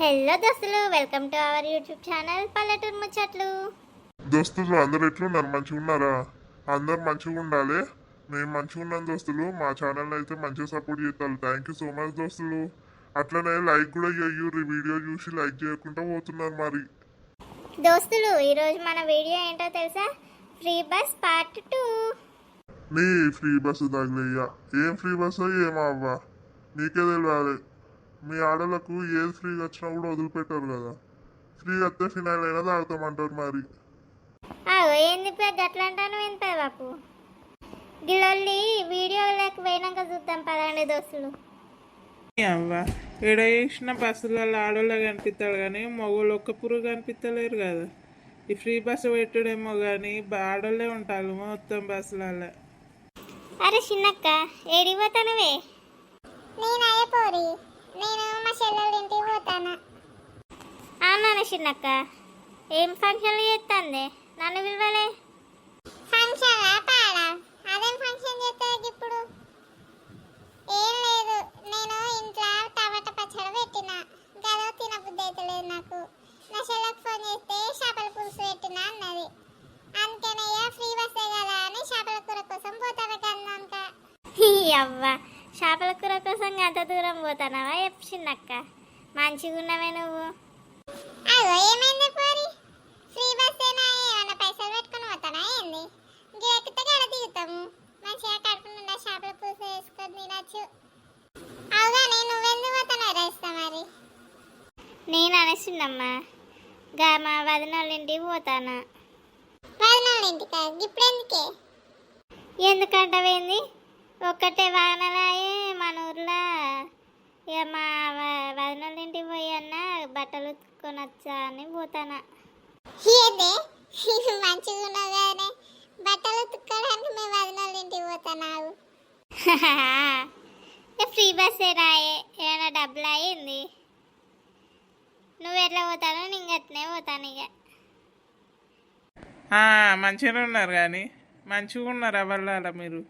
Hello దోస్తులు, welcome to our YouTube channel పల్లెటూరు ముచ్చట్లు. దోస్తులు అందరు ఎట్లున్నారు? మంచిగా ఉన్నారా? అందరు మంచిగా ఉండాలి. మేము మంచిగా ఉన్నాం దోస్తులు. మా ఛానల్ అయితే మంచిగా సపోర్ట్ చేస్తారు. థ్యాంక్ యూ సో మచ్ దోస్తులు. అట్లనే లైక్ కూడా చెయ్యూరి. వీడియో చూసి లైక్ చేయకుండా పోతున్నారు మరి. దోస్తులు, ఈరోజు మన వీడియో ఏంటో తెలుసా? Free bus part 2. నీ ఫ్రీ బస్సు తగిలేయ్యా. ఏం ఫ్రీ బస్సు ఏమో అవ్వా, నీకే తెలియాలి. మీ ఆడలకు ఏది ఫ్రీగా వచ్చినా కూడా వదిలిపెట్టారు కదా. ఫ్రీ వస్తే ఫినాయిల్ అయినా తాగుతామంటారు మరి. ఏంది పెద్ద అట్లా అంటాను? ఏంది పెద్ద బాపు? గిళ్ళొల్లి వీడియోలోకి పోయినాక చూద్దాం పదండి దోస్తులు. అవ్వ ఏడ చేసిన బస్సులలో ఆడోళ్ళ కనిపిస్తాడు కానీ మగవాళ్ళు ఒక్క పురుగు కనిపిస్తలేరు కదా. ఈ ఫ్రీ బస్సు పెట్టుడేమో కానీ ఆడోళ్ళే ఉంటారు మొత్తం బస్సులలో. అరే చిన్నక్క, ఏడికి పోతానవే? నేను మా చెల్లెళ్ళ ఇంటికి పోతాను. అవునా చిన్నక్క? ఏం ఫంక్షన్లు చేస్తుంది? నన్ను పిలవలే. ఫంక్షన్ పాడా? అదేం ఫంక్షన్ చేస్తుంది ఇప్పుడు? ఏం లేదు, నేను ఇంట్లో టమాటా పచ్చడి పెట్టిన గదో తినబుద్ధి అవుతలేదు నాకు. నా చెల్లెకి ఫోన్ చేస్తే చేపల పులుసు పెట్టిన అన్నది. అందుకనే ఫ్రీ బస్సే కదా అని చేపల కూర కోసం పోతాను కన్నాక. అవ్వ, చేపల కూర కోసం అంత దూరం పోతానావా? చిన్నక్క, మంచిగా ఉన్నావే నువ్వు. అదో ఏమైంది పోరి? ఫ్రీ బస్సేనా? ఏమన్నా పైసలు పెట్టుకుని పోతానా ఏంది? ఎక్కితే గడ దిగుతాము. మంచిగా కడుపు నిండా చేపల పులుసు వేసుకొని తినచ్చు. అవుగానే నువ్వెందుకు పోతానా రైస్తా మరి? నేను అనేసిందమ్మా, గా మా వదినోళ్ళ ఇంటికి పోతానా. వదినోళ్ళ ఇంటికా? ఇప్పుడు ఎందుకే? ఎందుకంటావేంది? ఒక్కటే వాహనాలే మన ఊర్లో. ఇక మా వదినోళ్ళ ఇంటికి పోయి అన్న బట్టలు ఉతుక్కొని వచ్చా అని పోతానా. మంచిగా ఉన్నావు కానీ బట్టలు ఉతుక్కోవడానికి మేము వదినోళ్ళ ఇంటికి పోతానావు. ఫ్రీ బస్సే రాయే, ఏమైనా డబ్బులు అయ్యింది. నువ్వు ఎట్లా పోతానో నేను అట్నే పోతాను. ఇక మంచిగానే ఉన్నారు కానీ మంచిగా ఉన్నారు వాళ్ళ మీరు.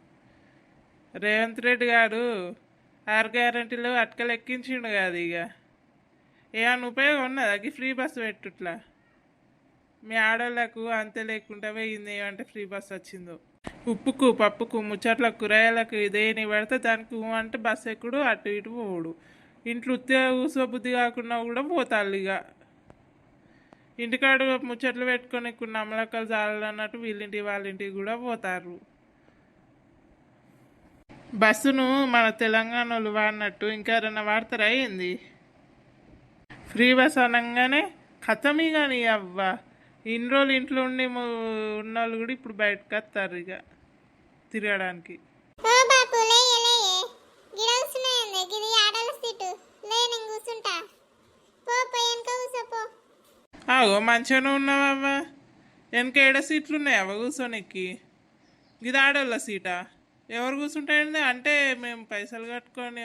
రేవంత్ రెడ్డి గారు 6 గ్యారెంటీలు అటుకలు ఎక్కించిండు కాదు. ఇక ఏమన్నా ఉపయోగం ఉన్నది అది ఫ్రీ బస్సు పెట్టుట్లా? మీ ఆడవాళ్ళకు అంతే లేకుండా పోయింది ఏమంటే ఫ్రీ బస్సు వచ్చిందో. ఉప్పుకు పప్పుకు ముచ్చట్లకు కూరగాయలకు ఇదేని పెడితే దానికి అంటే బస్సు ఎక్కుడు అటు ఇటు పోడు. ఇంట్లో ఉత్తిగా కూసోబుద్ధి కాకుండా కూడా పోతాళ్ళు. ఇక ఇంటికాడు ముచ్చట్లు పెట్టుకొని కొన్ని అమలక్కలు చాలన్నట్టు వీళ్ళింటి వాళ్ళింటికి కూడా పోతారు. బస్సును మన తెలంగాణ వాళ్ళు వాడినట్టు ఇంకెవరన్నా వాడతారా ఏంది? ఫ్రీ బస్ అనగానే ఖతమీ కానీ అవ్వ. ఇన్ని రోజులు ఇంట్లో ఉండి ఉన్న వాళ్ళు కూడా ఇప్పుడు బయటకు వస్తారు ఇక తిరగడానికి. మంచిగానే ఉన్నావవ్వ. వెనక ఏడ సీట్లు ఉన్నాయి అవ్వ కూర్చోనికి? ఇది ఆడోళ్ళ సీటా? ఎవరు కూర్చుంటారండి? అంటే మేము పైసలు కట్టుకొని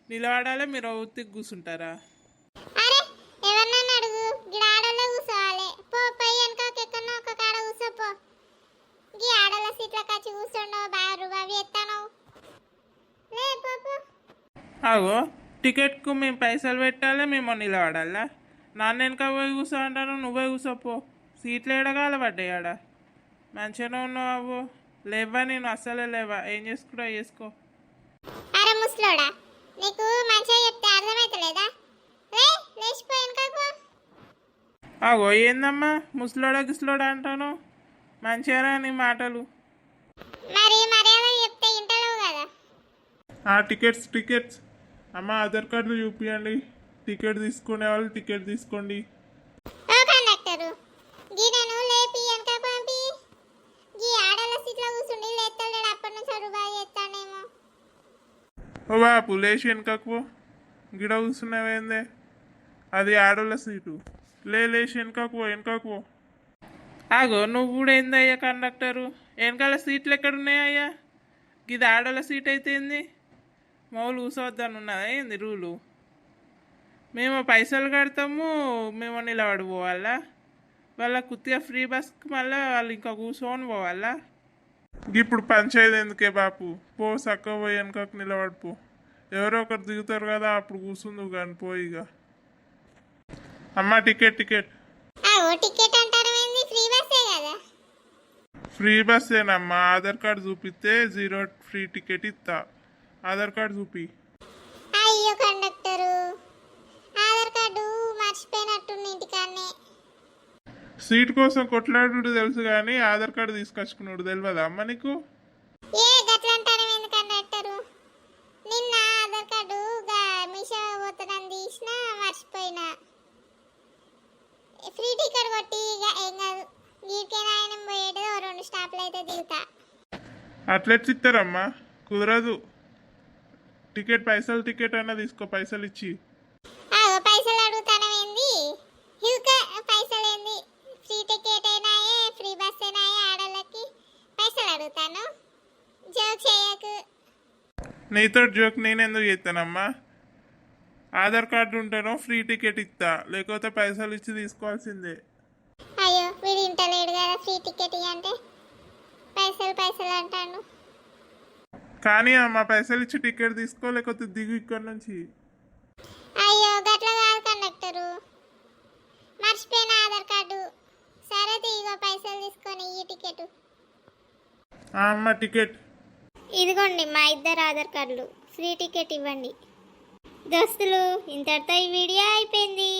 నిలబడాలి, మీరు ఉత్తికి కూర్చుంటారా? అగో టికెట్కు మేము పైసలు పెట్టాలి, మేము నిలబడాలా? నాన్న వెనక పోయి కూర్చో అంటాను, నువ్వే కూర్చోపో. సీట్లు ఏడగాల పడ్డాయి ఆడ. మంచిగానే ఉన్నావు అవ్వు. లేవా? నేను అస్సలే లేవా. ఏం చేసుకుంటా చేసుకో. అరే ముసలోడా, నీకు మంచిగా చెప్తే అర్థమైతలేదా? అగో ఏందమ్మా ముసలోడా గిస్లోడా అంటాను? మంచిగా నీ మాటలు. మరి మర్యాద చెప్తే ఇంటలేవు కదా. టికెట్స్ అమ్మ, ఆధార్ కార్డులు చూపియండి. టికెట్ తీసుకునే వాళ్ళు టికెట్ తీసుకోండి. ఓ కండక్టరు, గీనను లేపి వెనక పంపి. గీ ఆడల సీట్లో కూర్చుండి లేత్తలేడు. అప్పటి నుంచి రూపాయి చేస్తానేమో. ఓ బాపు, లేచి వెనకకు గిడ కూర్చున్నావేందే? అది ఆడోళ్ళ సీటు. లేచి వెనకకు. ఆగో నువ్వు కూడా ఏందయ్యా కండక్టరు? వెనకాల సీట్లు ఎక్కడున్నాయ్యా? ఇది ఆడోళ్ళ సీట్ అయితే ఏంది? మౌలు కూర్చోవద్దని ఉన్నదా ఏంది రూలు? మేము పైసలు కడతాము, మేము నిలబడిపోవాలా? వాళ్ళ కుత్తిగా ఫ్రీ బస్కి మళ్ళీ వాళ్ళు ఇంకా కూర్చొని పోవాలా? ఇప్పుడు పంచాయతీ ఎందుకే బాపు? పో చక్కగా పోయి వెనకకు నిలబడిపో. ఎవరో ఒకరు దిగుతారు కదా, అప్పుడు కూర్చుందు కానీ పోయిగా. అమ్మ టికెట్ టికెట్ ఓ టికెట్ అంటారు ఏంది? ఫ్రీ బస్సే కదా. ఫ్రీ బస్సేనమ్మా, ఆధార్ కార్డు చూపిస్తే 0 ఫ్రీ టికెట్ ఇస్తా. ఆధార్ కార్డు చూపి. అయ్యో కండక్టరు, ఆధార్ కార్డు మర్చిపోయినట్టుంది ఇంటికాన్నే. సీట్ కోసం కొట్లాడు తెలుసు కానీ ఆధార్ కార్డు తీసుకొచ్చుకున్నాడు తెలియదా అమ్మ నీకు? ఏ గట్లంటారు ఏంది కండక్టరు? నిన్న ఆధార్ కార్డు మీషో పోతానని తీసిన మర్చిపోయినా. ఫ్రీ టికెట్ కొట్టి ఇక ఏం కాదు, వీటికైనా పోయేది 2 స్టాప్లు అయితే దిగుతా. అట్లెట్స్ ఇస్తారమ్మా, కుదరదు. టికెట్ పైసలు టికెట్ అన్నా తీసుకో, పైసలు ఇచ్చి. పైసలు అడుగుతానవేంది? ఇంకా పైసలు ఏంది? ఫ్రీ టికెట్ అయినాయే, ఫ్రీ బస్ అయినాయే, ఆడోళ్ళకి పైసలు అడుగుతాను. జోక్ చేయకు. నీతో జోక్ నేను ఎందుకు చేస్తానమ్మా? ఆధార్ కార్డు ఉంటేనో ఫ్రీ టికెట్ ఇస్తా, లేకపోతే పైసలు ఇచ్చి తీసుకోవాల్సిందే. అయ్యో వీడు ఇంటలేడు కదా, ఫ్రీ టికెట్ అంటే పైసలు పైసలు అంటాను. కానీ అమ్మ పైసలు ఇచ్చి టికెట్ తీసుకో, లేకపోతే దిగు ఇక్కడ నుంచి. అయ్యో గట్ల కాదు కండక్టరు, మర్చిపోయిన ఆధార్ కార్డు. సరే ఇగో పైసలు తీసుకొని ఈ టికెట్. అమ్మ టికెట్ ఇదిగోండి మా ఇద్దరు ఆధార్ కార్డులు, ఫ్రీ టికెట్ ఇవ్వండి. దోస్తులు ఇంతటితో ఈ వీడియో అయిపోయింది.